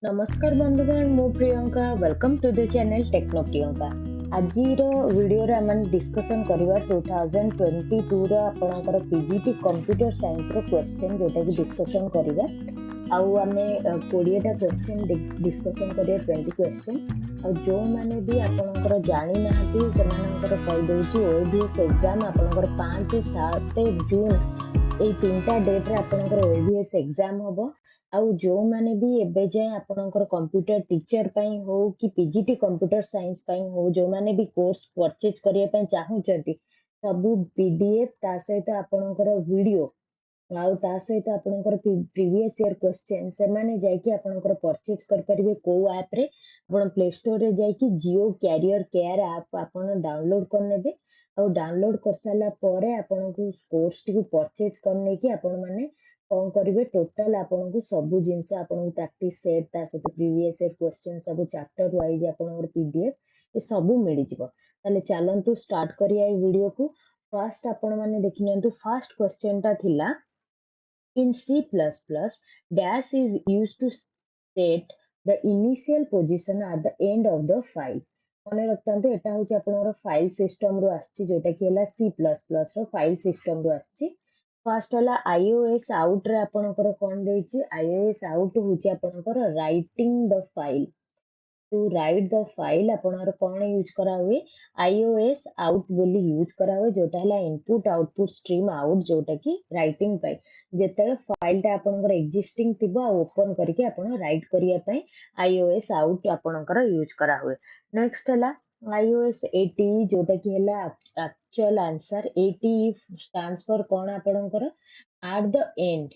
नमस्कार बंधुगण मु Priyanka welcome to the channel techno Priyanka. आज वीडियो रे हम डिस्कशन करबा 2022 रो आपनकर पीजीटी कंप्यूटर साइंस रो क्वेश्चन जोटा कि डिस्कशन करबा आउ आमे 20 टा क्वेश्चन डिस्कशन करिया 20 क्वेश्चन आ जो माने भी आपनकर जानि नाहती सेमानकर कहि दोची ओएबीएस एग्जाम आपनकर 5 7 जून ए तीनटा डेट रे आपनकर ओएबीएस एग्जाम होबो। आउ जो माने भी एबे जाए आपनकर कंप्यूटर टीचर पई हो कि पीजीटी कंप्यूटर साइंस पई हो जो माने भी कोर्स परचेज करिया पई चाहूचंती सब पीडीएफ ता सहित आपनकर वीडियो आउ ता सहित आपनकर प्रीवियस ईयर क्वेश्चन से माने जाय कि आपनकर परचेज कर परिबे को ऐप रे आपन प्ले स्टोर रे जाय कि जियो कैरियर केयर ऐप आपन डाउनलोड कर नेबे। आउ डाउनलोड कर साला परे आपनको कोर्स टी परचेज करने की आपन माने कौन करिवे टोटल आपनको सबु जिंस आपनको प्रैक्टिस सेट ता सहित प्रीवियस ईयर क्वेश्चन सब चैप्टर वाइज आपनकर पीडीएफ ए सबु मिलि जिवो। ताले चलंतु स्टार्ट करिया ए वीडियो को। फर्स्ट आपन माने देखिनंतु फर्स्ट क्वेश्चन ता थिला in C++, dash is used to state the initial position at the end of the file. मने रखतंतु एटा होची आपनकर फाइल सिस्टम रो आछि जोटा कि होला C++ रो फाइल सिस्टम रो आछि। फर्स्ट होला iOS out रे आपनकर कोन देछि iOS out होची आपनकर writing the file to write the file आपनकर कोन यूज करा हुए iOS out बोली यूज करा हुए जोटा हला इनपुट आउटपुट स्ट्रीम आउट जोटा कि राइटिंग पाई जेतेले फाइल ता आपनकर एक्जिस्टिंग थिबो ओपन करके आपन राइट करिया पई iOS out आपनकर यूज करा हुए। नेक्स्ट हला iOS 80 जोटा कि हला एक्चुअल आंसर 80 स्टैंड्स फॉर कोन आपनकर at the end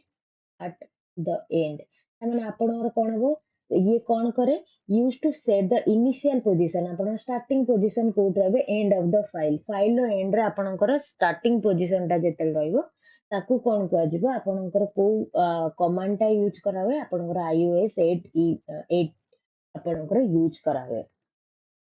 at the end ताମାନେ आपनकर कोन हो ये कोन करे use to set the initial position आपन स्टार्टिंग पोजीशन कोट रहबे end of the file file रो एंड रे आपनकर स्टार्टिंग पोजीशन ता जेतेल रहइबो ताकू कोन कुआ जिवो आपनकर को कमांड ता यूज करा हुए आपनकर iOS 8 आपनकर यूज करा हुए।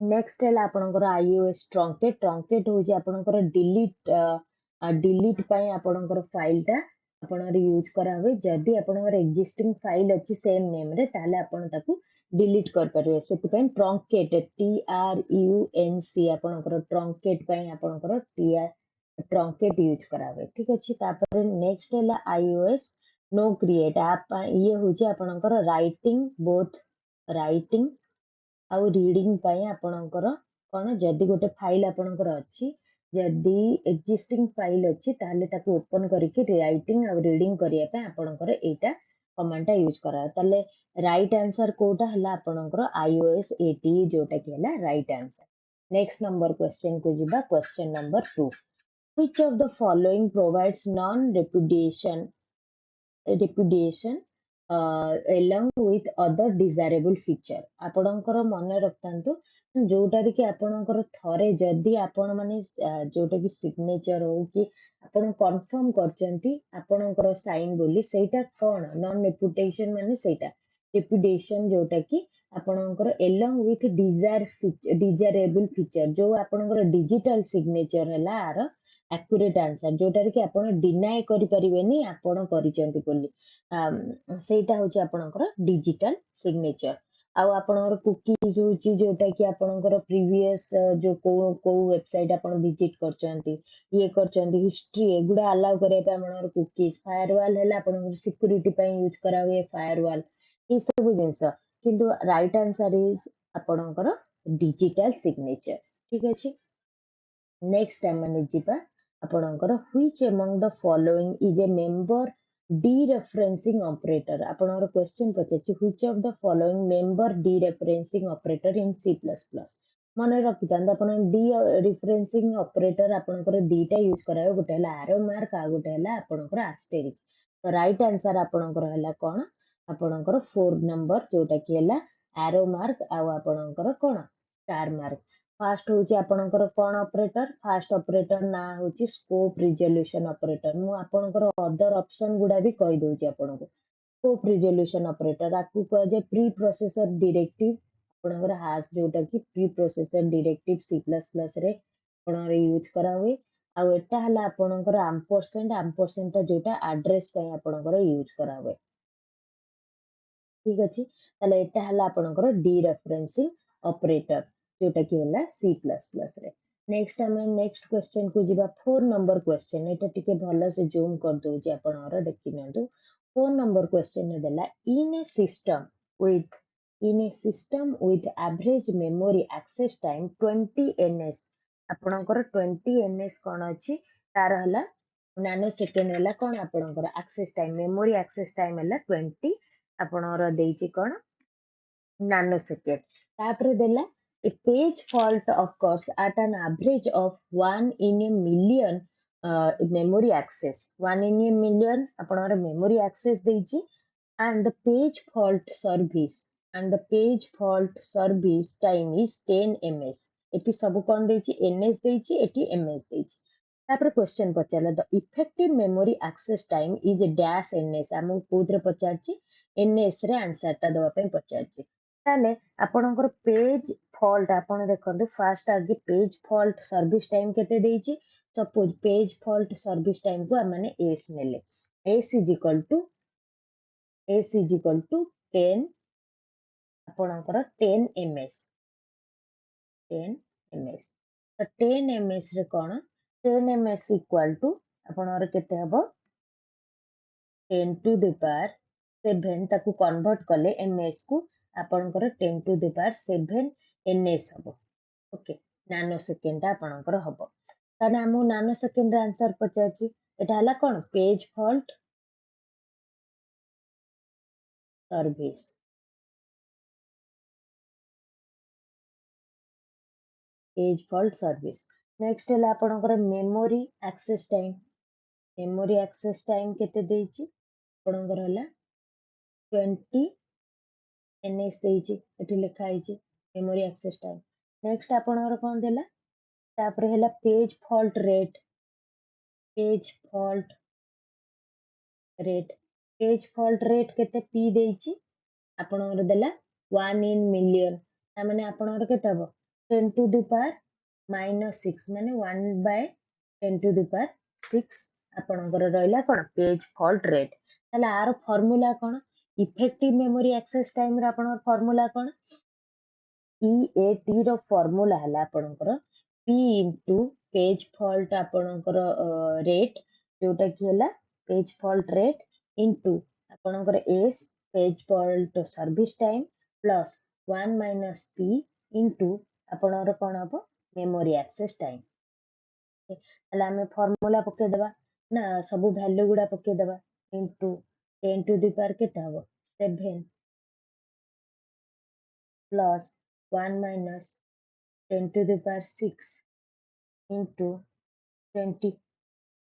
नेक्स्ट है आपनकर iOS ट्रंकेट होची आपनकर डिलीट पई आपनकर फाइल ता आपनर यूज करा हुए जदी आपनकर एक्जिस्टिंग फाइल अछि सेम नेम रे ताले आपन ताकू डिलीट कर परिवे सेति पई ट्रंकेट TRUNC आपनकर ट्रंकेट पई आपनकर ट्रंकेट यूज करा हुए। ठीक अछि तापर नेक्स्ट है iOS नो क्रिएट आप ये होची आपनकर राइटिंग बोथ राइटिंग आउ रीडिंग पई आपनकर कोन जदी गोटे फाइल आपनकर अछि जदी एक्जिस्टिंग फाइल अछि ताले ताको ओपन करके राइटिंग आउ रीडिंग करिया पे आपनकर एटा कमांड टा यूज करा ताले राइट आंसर कोटा हला आपनकर iOS 80 जोटा कि हला right answer. Next number question को जिबा question number 2 which of the following provides non repudiation along with other desirable feature आपणकर मन रखतांतु जोटा कि आपणकर थरे जदी आपण माने जोटा कि सिग्नेचर हो कि आपण कंफर्म करचंती आपणकर साइन बोली सेटा कोन नॉन रेपुटेशन माने सेटा रेपुटेशन जोटा कि आपणकर along with desirable feature जो आपणकर डिजिटल सिग्नेचर हला आर एक्यूरेट आंसर जोटा कि आपण डिनाय करि परिबेनी आपण करिचंती बोली सेटा होची आपणकर डिजिटल सिग्नेचर आउ आपणकर कुकीज होची जोटा कि आपणकर प्रीवियस जो को वेबसाइट आपण विजिट करचंती ये करचंती हिस्ट्री एगुडा अलाउ करे पे आपणकर कुकीज फायरवॉल हला आपणकर सिक्योरिटी पई यूज करा हुए फायरवॉल ई सब जिंस किंतु राइट आंसर इज आपणकर डिजिटल सिग्नेचर। ठीक अछि नेक्स्ट हमने जिबा आपणकर which among the following is a member dereferencing operator आपनर क्वेश्चन पछे which of the following member dereferencing operator in C++ मन रखितांत आपन dereferencing operator आपनकर दीटा यूज करायो गोटे हला एरो मार्क आ गोटे हला आपनकर एस्टेरिक तो राइट आंसर आपनकर हला कोन आपनकर 4 नंबर जोटा कि हला एरो मार्क आ आपनकर कोन स्टार मार्क। फास्ट होची आपनकर कोन ऑपरेटर फास्ट ऑपरेटर ना होची स्कोप रिजोल्यूशन ऑपरेटर मु आपनकर अदर ऑप्शन गुडा भी कहि दोची आपनको स्कोप रिजोल्यूशन ऑपरेटर आकु कह जे प्री प्रोसेसर डायरेक्टिव आपनकर हास जोटा कि प्री प्रोसेसर डायरेक्टिव C++ रे आपनकर यूज करा हुए आ एटा हला आपनकर एम्परसेंड ता जोटा एड्रेस पई आपनकर यूज करा हुए। ठीक अच्छे ताले एटा हला आपनकर डीरेफरेंसिंग ऑपरेटर जोटा कि होला C++ रे। नेक्स्ट हमें नेक्स्ट क्वेश्चन को जिबा 4 नंबर क्वेश्चन एटा टिके भलो से जूम कर दोजे आपनकर देखि नियंतु 4 नंबर क्वेश्चन ने देला इन ए system with average memory access time 20 ns आपनकर 20 ns कोन अछि तार हला नानो सेकेंड हला कोन आपनकर access time memory access time हला 20 आपनकर देइछि कोन नानो सेकेंड तापर देला a page fault occurs at an average of 1 in a million memory access 1 in a million आपनकर memory access देइछि and the page fault service time is 10 ms एटी सब कोन देइछि ns देइछि एटी ms देइछि तापर क्वेश्चन पचारला the effective memory access time is dash ns हम कोथरे पचारछि ns रे आंसर ता दवा पे पचारछि ताले आपनकर पेज फॉल्ट आपन देखंतु फास्ट आगे पेज फॉल्ट सर्विस टाइम केते देइछि suppose page fault service time को माने s नेले s इज इक्वल टू 10 आपनकर 10 ms 10 ms तो 10 ms रे कोन 10 ms इक्वल टू आपनकर केते हबो 10 टू द पावर 7 ताकू कन्वर्ट कले ms को आपनकर 10 टू द पावर 7 ns हबो ओके नानो सेकेंड आपनकर हबो ताने हमु नानो सेकेंड रे आंसर पचाछि एटा हला कोन page fault service page fault service next हला आपनकर मेमोरी एक्सेस टाइम केते देइछि आपनकर हला 20 ns देइछि एठी लिखा आइछि मेमोरी एक्सेस टाइम नेक्स्ट आपनकर कोन देला तापर हला page fault rate page fault rate केते p देइछि आपनकर देला 1 in million ता माने आपनकर केते हबो 10 to the power -6 माने 1 by 10 to the power 6 आपनकर रहला कोन पेज फॉल्ट रेट ताला आरो फार्मूला कोन इफेक्टिव मेमोरी एक्सेस टाइम रा आपनकर फार्मूला कोन EAT रो फार्मूला हला आपनकर p into पेज फॉल्ट आपनकर रेट जोटा कि हला पेज फॉल्ट रेट into आपनकर s page fault service time plus 1 minus p into आपनकर कोन हबो मेमोरी एक्सेस टाइम हला हमें फार्मूला पके देबा ना सब वैल्यू गुडा पके देबा into 10 to the power केते हबो 7 plus 1 minus 10 to the power 6 into 20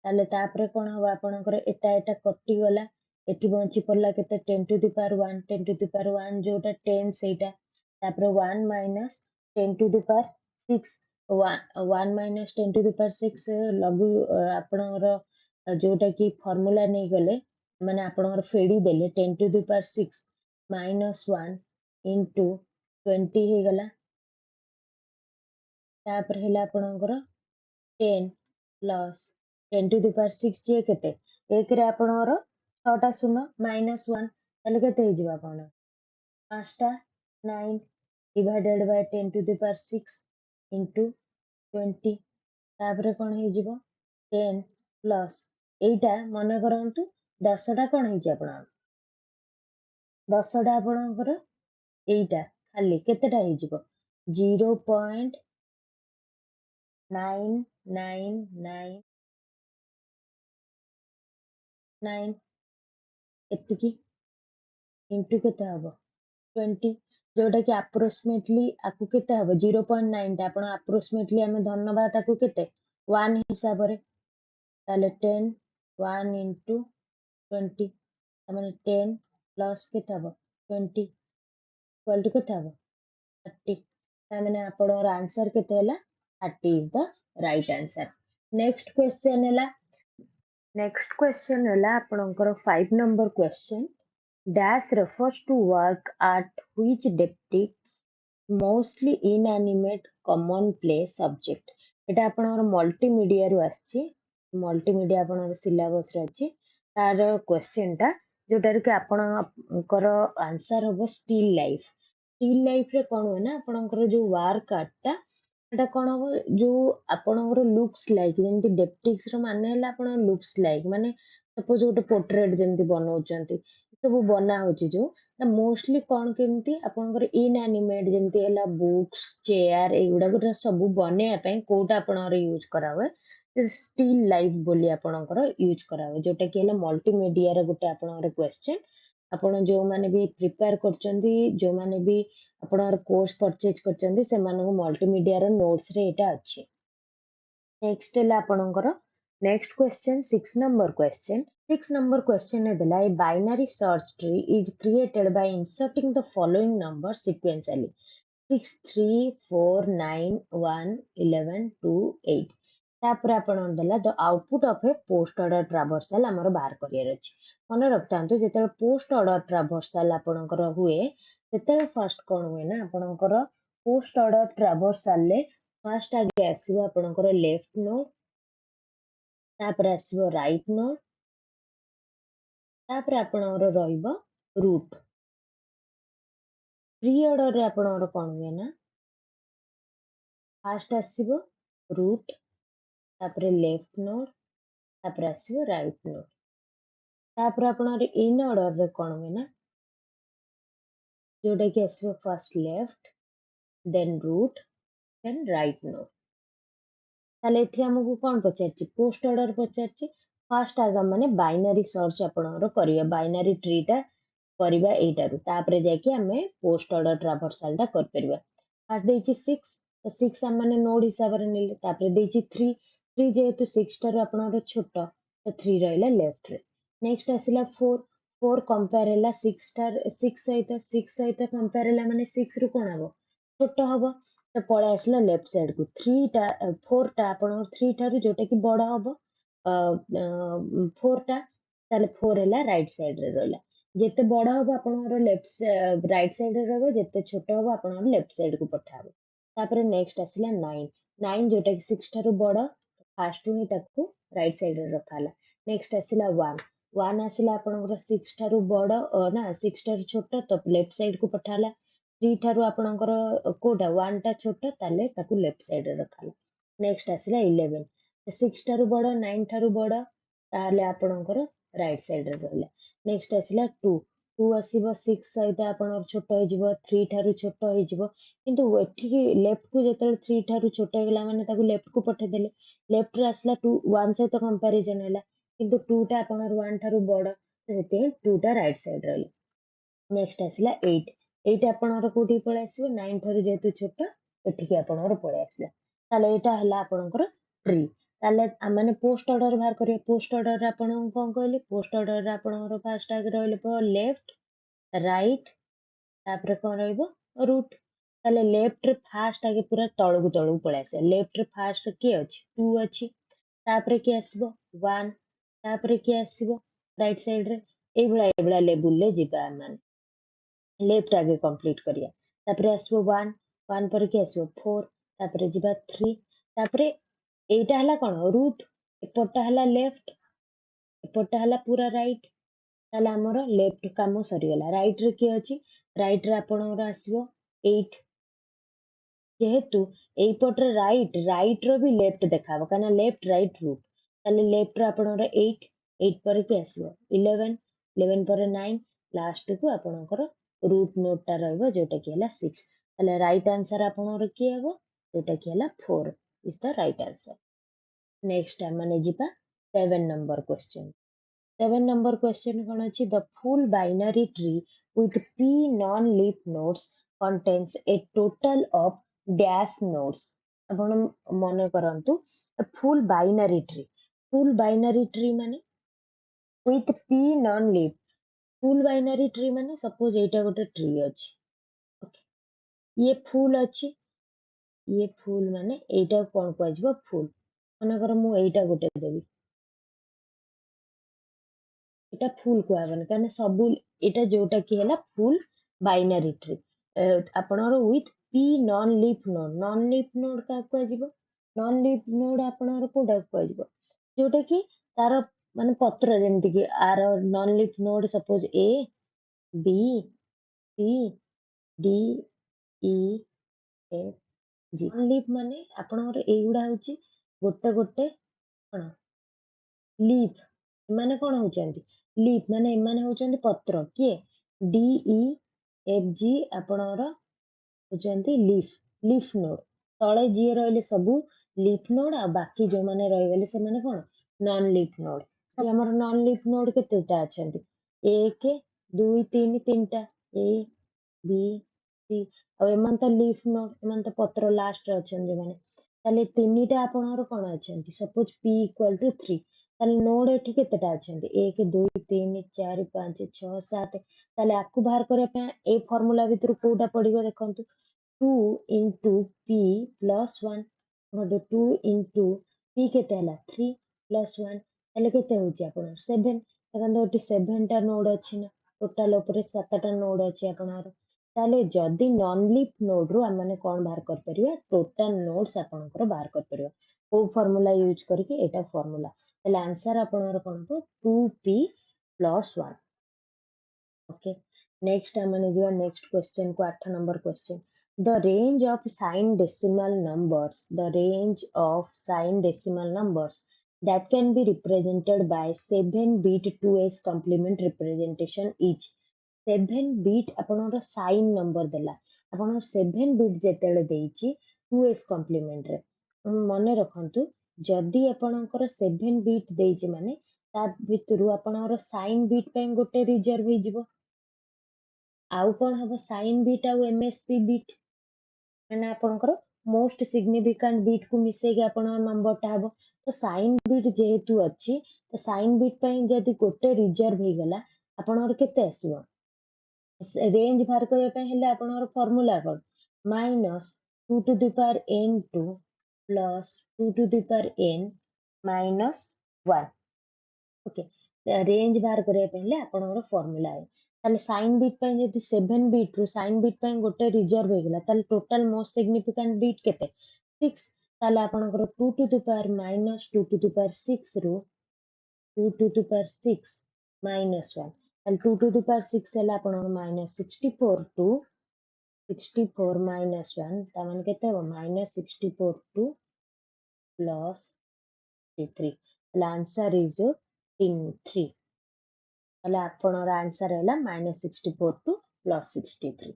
ताले तापरे कोन हबो आपनकर एटा कटि गला एठी बंची पड़ला केते 10 to the power 1 10 to the power 1 जोटा 10 सेटा तापरे 1 minus 10 to the power 6 1 minus 10 to the power 6 लगु आपनकर जोटा कि फार्मूला नै गले माने आपनकर फेडी देले 10 to the power 6 minus 1 into 20 हे गला तापर हेला आपनकर 10 plus 10 to the power 6 जे केते एक रे आपनकर 6 टा शून्य minus 1 ताले केते हे जिबा कोन 5 टा 9 divided by 10 to the power 6 into 20 तापर कोन हे जिवो 10 plus एटा मने करंतु 10 टा कोन हे जे आपन 10 टा आपनकर एटा खाली केतेटा हे जिवो 0.9999 एतिकी इंटू केते हबो 20 जोटा कि अप्रोक्सीमेटली आकु केते हबो 0.9 टा आपण अप्रोक्सीमेटली हमें धन्यवाद ताकु केते 1 हिसाब रे ताले 10 1 into 20 तमाने 10 प्लस केते हबो 20 इक्वल टू केते हबो 30 तमाने आपणर आंसर केते हला 30 is the right answer next question हला आपणकर 5 number question dash refers to work at which depicts mostly inanimate commonplace subject एटा आपनकर मल्टीमीडिया रु आछि मल्टीमीडिया आपनकर सिलेबस रे अछि तार क्वेश्चन टा जोटार कि आपणकर आंसर हम स्टिल लाइफ रे कौन हुए ना आपणकर जो वार कार्डटा एटा कौन हम जो आपणकर लुक्स लाइक जमी डेप्टिक्स माने आप लुक्स लाइक माने सपोज गोटे पोर्ट्रेट जमी बनाऊँ सब बना होची जो मोस्टली कौन केमती आपणकर इनएनिमेट जमी है बुक्स चेयर एगुड़ा सब बनवाई कोटा आपणकर यूज करा हुए स्टिल लाइफ बोली आपणकर यूज करा हुए जोटा कि मल्टीमीडिया रे गोटे आपणकर क्वेश्चन आपण जो माने भी प्रिपेयर करचंदी जो माने भी आपणकर कोर्स परचेज करचंदी से मानको मल्टीमीडिया रे नोट्स रे एटा अछि नेक्स्ट है आपणकर नेक्स्ट क्वेश्चन 6 नंबर क्वेश्चन है दिला a binary search tree is created by inserting the following number sequentially 6 3 4 9 1 11 2 8 तापर आपण देला the output of A post order traversal हमर बाहर करियर अछि मन रखतांतु जेते पोस्ट ऑर्डर ट्रावर्सल आपणकर हुए सेते फर्स्ट कोन हुए ना आपणकर पोस्ट ऑर्डर ट्रावर्सल ले फर्स्ट आगे आसीबो आपणकर लेफ्ट नोड तापर आसीबो राइट नोड तापर आपणकर रहइबो रूट प्री ऑर्डर रे आपणकर कोन हुए ना फर्स्ट आसीबो रूट तापर लेफ्ट नोड तापर आसीबो राइट नोड तापर आपणकर इन ऑर्डर रे कोन हुए ना जोटा कि आसीबो first left then root then right node ताले एठी हमकु कोन पचारछि पोस्ट ऑर्डर पचारछि फर्स्ट आगा माने बाइनरी सर्च आपणकर करिया बाइनरी ट्री टा करिबा एटारु तापरे जाके हमें पोस्ट ऑर्डर ट्रावर्सल टा कर परबा फर्स्ट देछि 6 तो 6 हम माने नोड हिसाब रे नेले तापरे देछि 3 3 जेहेतु 6 टारु आपणकर छोट तो 3 रहला लेफ्ट रे नेक्स्ट आसिला 4 4 कंपेयर हैला 6 सहित कंपेयर हैला माने 6 रु कोन हबो छोट हबो तो पळे आसला लेफ्ट साइड को 3 टा 4 टा आपन 3 ठारु जोटा कि बड़ हबो 4 टा ताले 4 हैला राइट साइड रे रहला जेते बड़ हबो आपनर लेफ्ट राइट साइड रे रहबो जेते छोट हबो आपनर लेफ्ट साइड को पठाबो तापरे नेक्स्ट आसला 9 9 जोटा कि 6 ठारु बड़ फास्ट ही ताकू राइट साइड रे रखाला नेक्स्ट आसला 1 1 आसला आपनकर 6 ठारु बड़ ना 6 ठारु छोट तो लेफ्ट साइड को पठाला 3 ठारु आपनकर कोटा 1 टा छोट ताले ताकू लेफ्ट साइड रे रखाला नेक्स्ट आसला 11 6 ठारु बड़ 9 ठारु बड़ ताले आपनकर राइट साइड रे रहला नेक्स्ट आसला 2 2 आसीबो 6 सहित आपनकर छोट होई जिवो 3 ठारु छोट होई जिवो किंतु एठी लेफ्ट को जेतल 3 ठारु छोट हेगला माने ताकू लेफ्ट को पठे देले लेफ्ट रे आसला 2 1 सहित कंपैरिजन हैला किंतु 2 टा आपनकर 1 ठारु बड़ तो सेते 2 टा राइट साइड रहला नेक्स्ट आसला 8 8 आपनकर कोठी पळे आसीबो 9 ठारु जेतु छोट एठिके आपनकर पळे आसला ताले एटा हला आपनकर ट्री ताले माने पोस्ट ऑर्डर बाहर करिया पोस्ट ऑर्डर रे आपण कोन कहले पोस्ट ऑर्डर रे आपनकर फर्स्ट आगे रहले लेफ्ट राइट तापर कोन रहइबो रूट ताले लेफ्ट रे फर्स्ट आगे पूरा तळगु पळे आसे लेफ्ट रे फर्स्ट के अछि 2 अछि तापर के आसीबो 1 तापर के आसीबो राइट साइड रे एबळा लेवल ले जिबा माने लेफ्ट आगे कंप्लीट करिया तापर आसबो 1 1 पर के आसबो 4 तापर जिबा 3 तापर एटा हला कोन रूट एपटा हला लेफ्ट एपटा हला पूरा राइट ताले हमर लेफ्ट काम सरी गला राइट रे के अछि राइट रे आपनर आसबो 8 जेहेतु एई पटरे राइट रो भी लेफ्ट देखाबो काना लेफ्ट राइट रूट ताले लेफ्ट रे आपनर 8 8 पर के आसबो 11 11 पर 9 लास्ट को आपनकर रूट नोट टा रहइबो जोटा कि हला 6 ताले राइट आंसर आपनर के हबो जोटा कि हला 4 is the right answer next माने जिबा 7 नंबर क्वेश्चन 7 नंबर क्वेश्चन कोन अछि the full binary tree with p non-leaf nodes contains a total of dash nodes आपण मन करंतु फुल बाइनरी ट्री माने with p non-leaf full binary tree माने suppose एटा गोटे tree अछि ओके ये फुल माने एटा कोन को आजिबो फुल मन कर मु एटा गोटे देबी एटा फुल को आबन काने सब एटा जोटा कि हैला फुल बाइनरी ट्री आपनर with p non leaf node का को आजिबो नॉन लीफ नोड आपनर कोडा को आजिबो जोटा कि तार ମାନେ ପତ୍ର ଯେମିତିକି ଆର non leaf node suppose A, B, C, D, E, F, G। Non leaf ମାନେ ଆପଣଙ୍କର ଏଇଗୁଡ଼ା ହଉଛି ଗୋଟେ ଗୋଟେ କ'ଣ ଲିଫ୍। ଏମାନେ କ'ଣ ହଉଛନ୍ତି ଲିଫ୍, ମାନେ ଏମାନେ ହଉଛନ୍ତି ପତ୍ର। କିଏ D, E, F, G ଆପଣଙ୍କର ହଉଛନ୍ତି ଲିଫ୍ ନୋଡ୍। ତଳେ ଯିଏ ରହିଲେ ସବୁ ଲିଫ୍ ନୋଡ୍, ଆଉ ବାକି ଯୋଉମାନେ ରହିଗଲେ ସେମାନେ କ'ଣ ନନ୍ ଲିଫ୍ ନୋଡ୍। ଆମର ନନ୍ ଲିଫ୍ ନୋଡ୍ କେତେଟା ଅଛନ୍ତି 1 2 3 ତିନିଟା A, B, C। ଆଉ ଏମାନେ ତ ଲିଫ୍ ନୋଡ୍, ଏମାନେ ତ ପତ୍ର ଲାଷ୍ଟରେ ଅଛନ୍ତି ଯୋଉମାନେ। ତାହେଲେ ତିନିଟା ଆପଣଙ୍କର କ'ଣ ଅଛନ୍ତି ସପୋଜ P ଇକ୍ୱାଲ୍ ଟୁ 3। ତାହେଲେ ନୋଡ୍ ଏଠି କେତେଟା ଅଛନ୍ତି 1 2 3 4 5 6 7। ତାହେଲେ ଆକୁ ବାହାର କରିବା ପାଇଁ ଏ ଫର୍ମୁଲା ଭିତରୁ କୋଉଟା ପଡିବ ଦେଖନ୍ତୁ 2 into P plus 1। 2 into P କେତେ ହେଲା 3 plus 1। ତାହେଲେ କେତେ ହଉଛି ଆପଣଙ୍କର 7। ଦେଖନ୍ତୁ ଏଠି 7ଟା ନୋଡ୍ ଅଛି ନା, ଟୋଟାଲ ଉପରେ 7ଟା ନୋଡ୍ ଅଛି ଆପଣଙ୍କର। ତାହେଲେ ଯଦି ନନ୍ ଲିଫ୍ ନୋଡ୍ ରୁ ଆମେ କ'ଣ ବାହାର କରିପାରିବା ଟୋଟାଲ ନୋଡ୍ସ ଆପଣଙ୍କର ବାହାର କରିପାରିବା। କୋଉ ଫର୍ମୁଲା ୟୁଜ୍ କରିକି ଏଟା ଫର୍ମୁଲା। ତାହେଲେ ଆନ୍ସର ଆପଣଙ୍କର କ'ଣ ହବ 2P plus 1। ଓକେ, ନେକ୍ସଟ ଆମେ ଯିବା ନେକ୍ସଟ କ୍वेଶ୍ଚन को 8 number question. The range of sign decimal numbers, the range of sign decimal numbers that can be represented by 7-bit 2s complement representation each। 7-bit ଆପଣଙ୍କର sign number ଦେଲା, ଆପଣଙ୍କର 7-bit ଯେତେବେଳେ ଦେଇଛି 2s complement ରେ। ମନେ ରଖନ୍ତୁ ଯଦି ଆପଣଙ୍କର 7-bit ଦେଇଛି ମାନେ ତା ଭିତରୁ ଆପଣଙ୍କର ସାଇନ୍ ବିଟ୍ ପାଇଁ ଗୋଟେ ରିଜର୍ଭ ହେଇଯିବ। ଆଉ କ'ଣ ହବ ସାଇନ୍ ବିଟ୍ ଆଉ MSB ବିଟ୍, ମାନେ ଆପଣଙ୍କର ମୋଷ୍ଟ ସିଗ୍ନିଫିକାଣ୍ଟ ବିଟ୍ କୁ ମିଶେଇକି ଆପଣଙ୍କ ନମ୍ବରଟା ହବ। ତ ସାଇନ୍ ବିଟ୍ ଯେହେତୁ ଅଛି, ତ ସାଇନ୍ ବିଟ୍ ପାଇଁ ଯଦି ଗୋଟେ ରିଜର୍ଭ ହେଇଗଲା ଆପଣଙ୍କର କେତେ ଆସିବ ରେଞ୍ଜ ବାହାର କରିବା ପାଇଁ ହେଲେ ଆପଣଙ୍କର ଫର୍ମୁଲା କ'ଣ -2 to the power n2 plus 2 to the power n minus 1। Okay, range ବାହାର କରିବା ପାଇଁ ହେଲେ ଆପଣଙ୍କର ଫର୍ମୁଲା ତାହେଲେ ସାଇନ୍ ବିଟ୍ ପାଇଁ ଯଦି 7 ବିଟ୍ ରୁ ସାଇନ୍ ବିଟ୍ ପାଇଁ ଗୋଟେ ରିଜର୍ଭ ହେଇଗଲା ତାହେଲେ ଟୋଟାଲ ମୋଷ୍ଟ ସିଗ୍ନିଫିକାଣ୍ଟ ବିଟ୍ କେତେ 6। ତାହେଲେ ଆପଣଙ୍କର 2 to the power minus 2 to the power 6 ରୁ 2 to the power 6 minus 1। ତାହେଲେ 2 to the power 6 ହେଲା ଆପଣଙ୍କର minus 64 to 64 minus 1। ତା ମାନେ କେତେ ହବ -64 to plus 3। ତାହେଲେ ଆନ୍ସର ଇଜ 3। ତାହେଲେ ଆପଣଙ୍କର ଆନ୍ସର ହେଲା -64 to +63।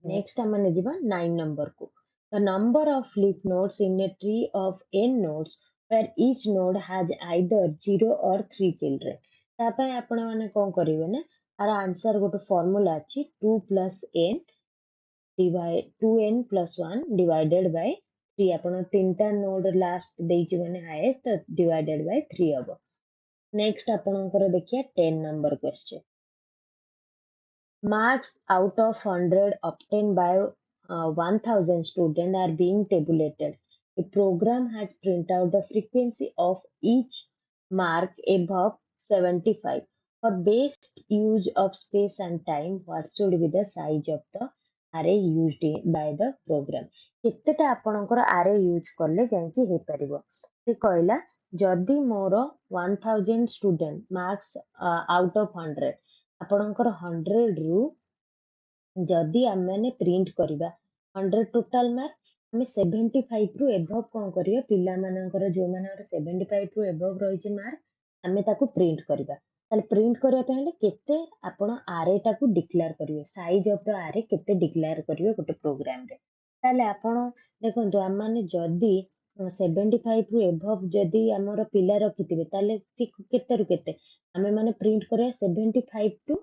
ନେକ୍ସଟ ଆମେ ଯିବା 9 ନମ୍ବର କୁ। The number of leaf nodes in a tree of n nodes where each node has either 0 or 3 children। ତା ପାଇଁ ଆପଣ ମାନେ କ'ଣ କରିବେ ନା ଆର ଆନ୍ସର ଗୋଟେ ଫର୍ମୁଲା ଅଛି 2 plus n divide 2n plus 1 divided by 3। ଆପଣ ତିନିଟା ନୋଡ ଲାଷ୍ଟ ଦେଇଛି ମାନେ ହାଇଏଷ୍ଟ ତ divided by 3 ହବ। नेक्स्ट आपणकर देखिए 10 number question. Marks out of 100 obtained by 1000 students are being tabulated. A program has printed out the frequency of each mark above 75. For best use of space and time, what should be the size of the array used by the program? केतेटा आपणकर array use करले जांकी हे परिबो। से कहला जदि मोर 1000 student marks out of 100 आपणकर 100 रु जदि आमे print करबा 100 टोटल मार्क आमे 75 रु एबव कोन करियो पिला मानकर जो मानकर 75 रु एबव रहिचे मार्क आमे ताकू प्रिंट करबा। ताले प्रिंट करबा पहले केते आपण आरे ताकू डिक्लेयर करिवे साइज ऑफ द आरे केते डिक्लेयर करिवे गोटे प्रोग्राम रे। ताले आपण देखंतु हम माने जदि 75 रु एबव जदि आमर पिला रखिथिबे ताले केते रु केते आमे माने प्रिंट करिया 75 टू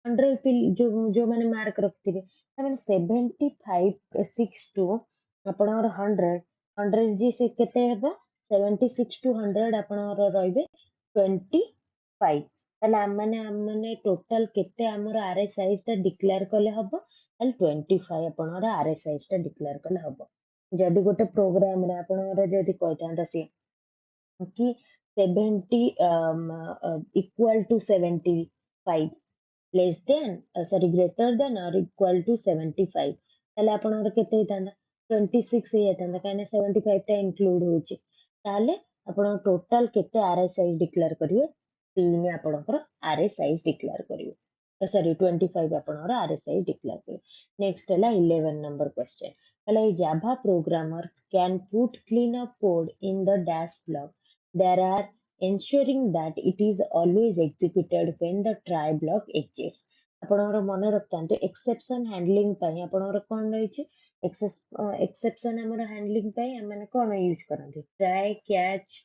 100 जो माने मार्क रखिथिबे ता माने 75 6 टू आपनर 100 जी से केते हेबो 76 टू 100 आपनर रहिबे 25। ताले हम माने टोटल केते आमर आरए साइज ता डिक्लेयर करले हबो ताले 25 आपनर आरए साइज ता डिक्लेयर करले हबो। जदि गोटे प्रोग्राम रे आपनर जदि कहतांता से कि 70 equal to 75 less than sorry greater than or equal to 75 ताले आपनर केते हेतांता 26 हे हेतांता काने 75 टा इंक्लूड होची ताले आपण टोटल केते आरए साइज डिक्लेयर करिवे 3 आपणकर आरए साइज डिक्लेयर करिवे सॉरी 25 आपणकर आरए साइज डिक्लेयर करिवे नेक्स्ट हला 11 नंबर क्वेश्चन हला Java programmer can put clean up code in the dash block there are ensuring that it is always executed when the try block exists आपणकर मन रखतांते exception handling पई आपणकर कोन रहिछि exception हमर handling पई हम कोन यूज करंती ट्राई कैच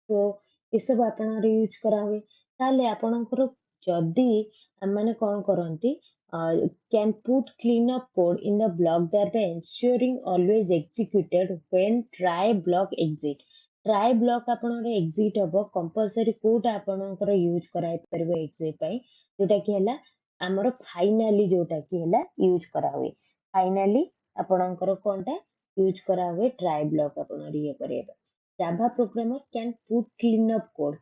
तो ये सब आपणकर यूज करा हुए ताले आपणकर जदी हमने कोन करंती can put clean up code in the block thereby ensuring always executed when try block exit try block आपणकर exit हबो कंपलसरी कोड आपणकर यूज कराई परबे exit पई जोटा कि हला हमर फाइनली जोटा कि हला यूज करा हुए फाइनली आपणकर कोनटा यूज करा हुए try block आपणकर ये करेबा Java programmer can put clean up code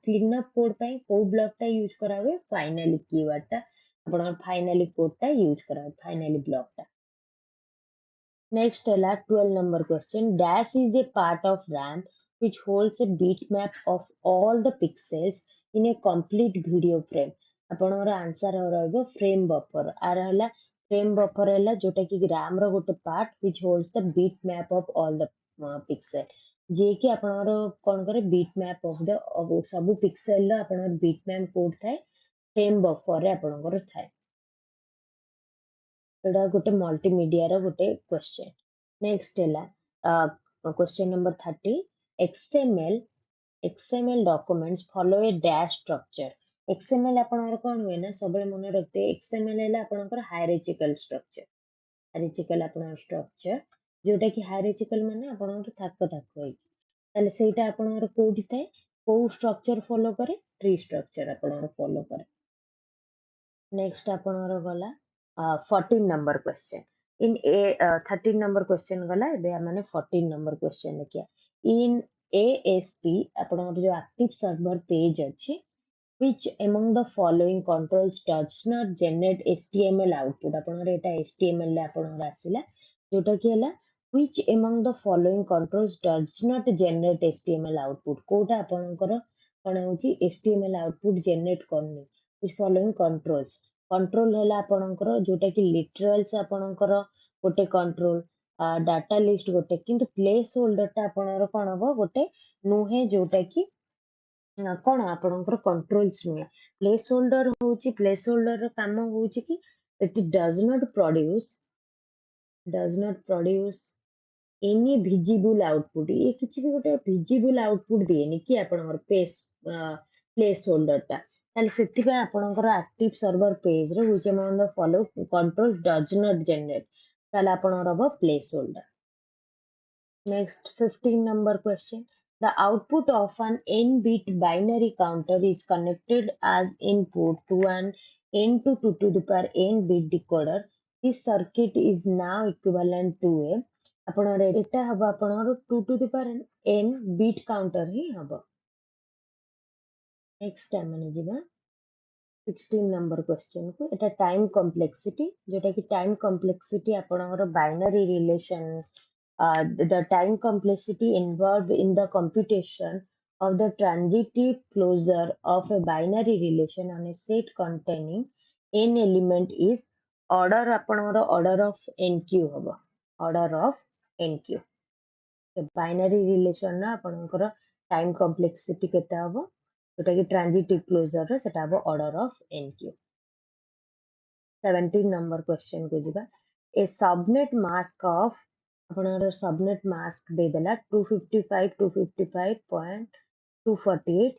पे को ब्लॉक टा यूज करा हुए फाइनली कीवर्ड टा आपण फाइनली कोड टा यूज करा हुए फाइनली ब्लॉक टा नेक्स्ट है 12 number question dash is a part of RAM which holds a bitmap of all the pixels in a complete video frame आपणर आंसर रहइबो फ्रेम बफर आर हला फ्रेम बफर हला जोटा कि रैम रो गोटे part which holds the bitmap of all the pixel जे कि आपणर कोन करे bitmap of the सब पिक्सेल रो आपणर bitmap कोड थाए फ्रेम बफर रे आपणकर थाए एडा गोटे मल्टीमीडिया रो गोटे क्वेश्चन नेक्स्ट हला question number 30 XML documents follow a dash structure XML आपणकर कोन हुए ना सबले मन रखते XML हला आपणकर हायरार्चिकल स्ट्रक्चर जोटा कि हायरार्चिकल माने आपणकर थाक थाक होई ताले सेटा आपणकर कोठी थाए को स्ट्रक्चर फॉलो करे ट्री स्ट्रक्चर आपणकर फॉलो करे नेक्स्ट आपणकर गला 14 number question in A 13 number question गला एबे माने 14 नंबर क्वेश्चन देखिया इन ASP आपणकर जो एक्टिव सर्वर पेज अछि which among the following controls does not generate HTML output आपणकर एटा HTML ले आपणकर आसिला जोटा कि हला which among the following controls does not generate HTML output Kota आपणकर कोन होची HTML output generate करनी which following controls कंट्रोल हला आपणकर जोटा कि लिटरल्स आपणकर गोटे कंट्रोल डाटा लिस्ट गोटे किंतु प्लेस होल्डर टा आपणकर कोन हबो गोटे नुहे जोटा कि कौन आपणकर कंट्रोल्स नुहे प्लेस होल्डर होची प्लेस होल्डर रो काम होची कि it does not produce any visible output ये किछि भी गोटे विजिबल आउटपुट दिएनी कि आपणकर प्लेस होल्डर टा ताले सेति पे आपणकर एक्टिव सर्वर पेज रे which among the follow control does not generate ताले आपणकर हबो place holder next 15 number question the output of an n-bit binary counter is connected as input to an n to the power n bit decoder this circuit is now equivalent to a आपणर एटा हबो आपणर 2 to the power n bit counter ही हबो next हमने जिबा 16 number question को एटा time complexity जोटा कि time complexity आपणर binary relation the time complexity involved in the computation of the transitive closure of a binary relation on a set containing n element is order आपणर order of nq हबो order of nq तो binary relation ना आपणकर time complexity केते हबो जोटा कि transitive closure रे सेटा हबो order of nq 17 number question को जिबा a subnet mask of आपणर सबनेट मास्क दे देला 255.248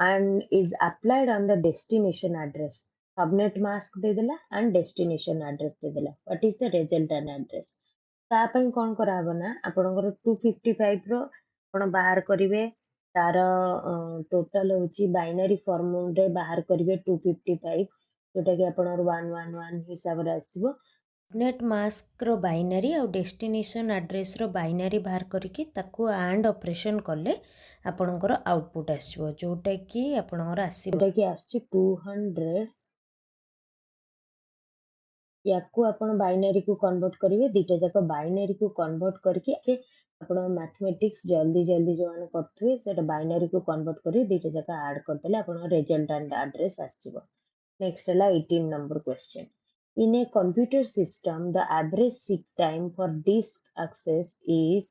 and is applied on the destination address subnet mask दे देला and destination address दे देला what is the resultant address ता पई कोन कराबो ना आपणकर 255 रो आपण बाहर करिवे तार टोटल होची बाइनरी फॉर्म रे बाहर करिवे 255 जोटा कि आपणर 111 हिसाब रे आसीबो नेट मास्क रो बाइनरी और डेस्टिनेशन एड्रेस रो बाइनरी बाहर करके ताकू एंड ऑपरेशन कले आपणकर आउटपुट आसीबो जोटा कि आपणकर आसीबो जोटा कि आसी 200 याकू आपण बाइनरी को कन्वर्ट करेंगे दुईटा जाक बाइनरी को कन्वर्ट करके ଆପଣ मैथमेटिक्स जल्दी जल्दी जो मैंने करुवे से बाइनरी को कन्वर्ट कर दुईटा जाक आड करदे आप रिजल्ट एंड एड्रेस आसो। नेक्स्ट है 18 number question. In a computer system, the average seek time for disk access is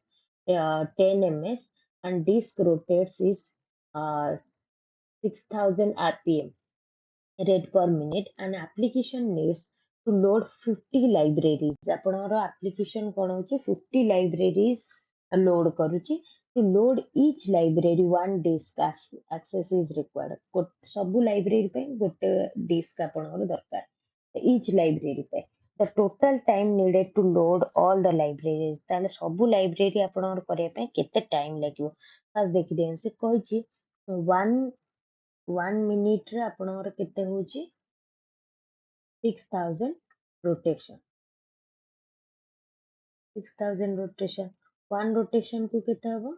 10 ms and disk rotates is 6000 rpm rate per minute. An application needs to load 50 libraries. आपणर application कौन होची 50 libraries load करुची। to load each library one disk access is required। सबु library पे गोटे disk आपणर दरकार each library पे। the total time needed to load all the libraries ताले सबु library आपणर करिया पे केते टाइम लागिवो। फास्ट देखि देन से कहिची 1 minute रे आपणर केते होची 6000 rotation 6000 rotation one rotation को केते हबो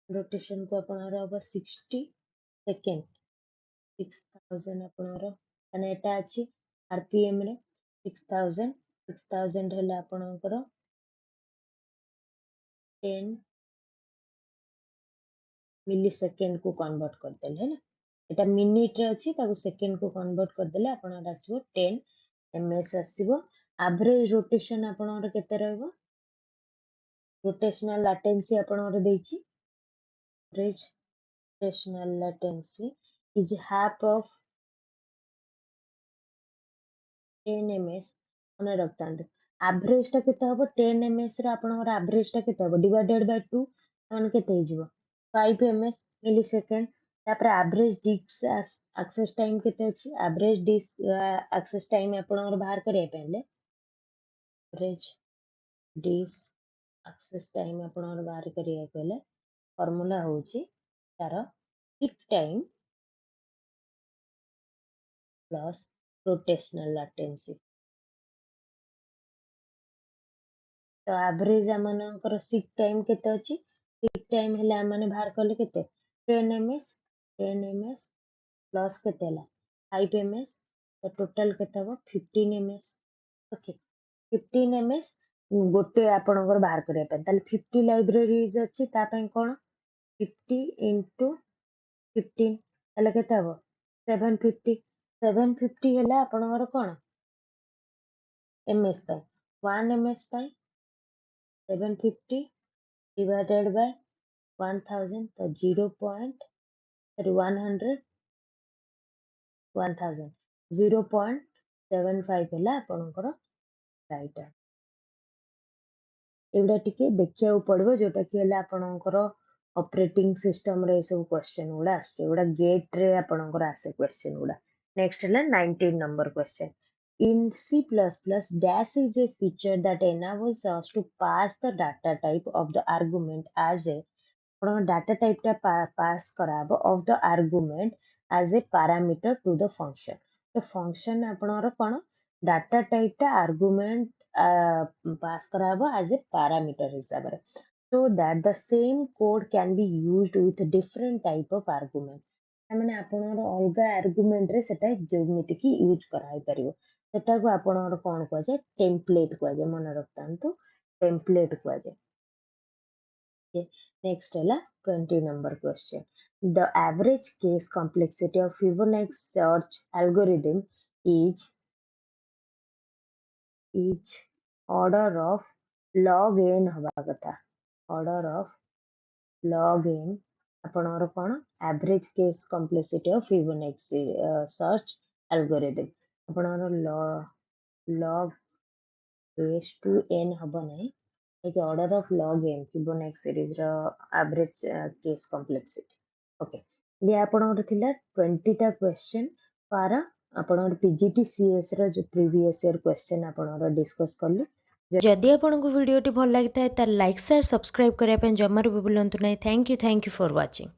rotation को आपणर हबो 60 सेकंड 6000 आपणर माने एटा अछि rpm रे 6000 हेला आपणकर 10 मिलीसेकेंड को कन्वर्ट कर देले है ना। एटा मिनिट रे अछि ताको सेकंड को कन्वर्ट कर देले आपन आसीबो 10 ms आसीबो। एवरेज रोटेशन आपन केते रहबो रोटेशनल लैटेंसी आपन देछि average rotational latency is half of 10 ms मने रखतांत। एवरेज टा केते हबो 10 ms रे आपन एवरेज टा केते हबो डिवाइडेड बाय 2 मन केते हिजबो 5 ms मिलीसेकेंड। तापर एवरेज डिस्क एक्सेस टाइम केते अछि एवरेज डिस्क एक्सेस टाइम आपन बाहर करिया पहले एवरेज डिस्क एक्सेस टाइम आपन बाहर करिया पहले फार्मूला होची तार seek time plus rotational latency. तो एवरेज आमनकर सीक टाइम केते अछि सीक टाइम हेला माने बाहर करले केते 10 ms प्लस केते हला 5 ms तो टोटल केते हबो 15 ms। ओके 15 ms गोटे आपनकर बाहर करिया पे ताले 50 लाइब्रेरीज अछि ता पय कोन 50 into 15 ताले केते हबो 750 हेला आपनकर कोन ms pi 1 ms pi 750 divided by 1000 तो 100 1000 0.75 हेला आपनकर राइट। एवडा टिके देखिया पड़बो जोटा कि हेला आपनकर ऑपरेटिंग सिस्टम रे सब क्वेश्चन गुडा आछे एवडा गेट रे आपनकर आसे क्वेश्चन गुडा। नेक्स्ट हेला 19 नंबर question. In C++, dash is a feature that enables us to pass the data type of the argument as a data type टा pass कराबो of the argument as a parameter to the function। तो function आपनर कोन data type टा argument pass कराबो as a parameter हिसाब रे so that the same code can be used with different type of argument। माने आपनर अलगा argument रे सेटा जेमिति कि यूज कराई परिबो सेटा को आपनर कोन को जे टेम्पलेट को जे मन रखतांतु टेम्पलेट को जे। नेक्स्ट है 20 number question. The average case complexity of Fibonacci search algorithm is order of log n हवा कथा order of log n आपनर कोन average case complexity of Fibonacci search algorithm आपनर log बेस टू n हबो नै एक order of log n Fibonacci series रो average case complexity. Okay ये आपनर थिला 20 टा क्वेश्चन पारा आपनर पीजीटी सीएस रो जो प्रीवियस ईयर क्वेश्चन आपनर डिस्कस करली। जदि आपको वीडियोटी भल लगी था लाइक शेयर सब्सक्राइब करने जमार भी भूलु ना। Thank you for watching.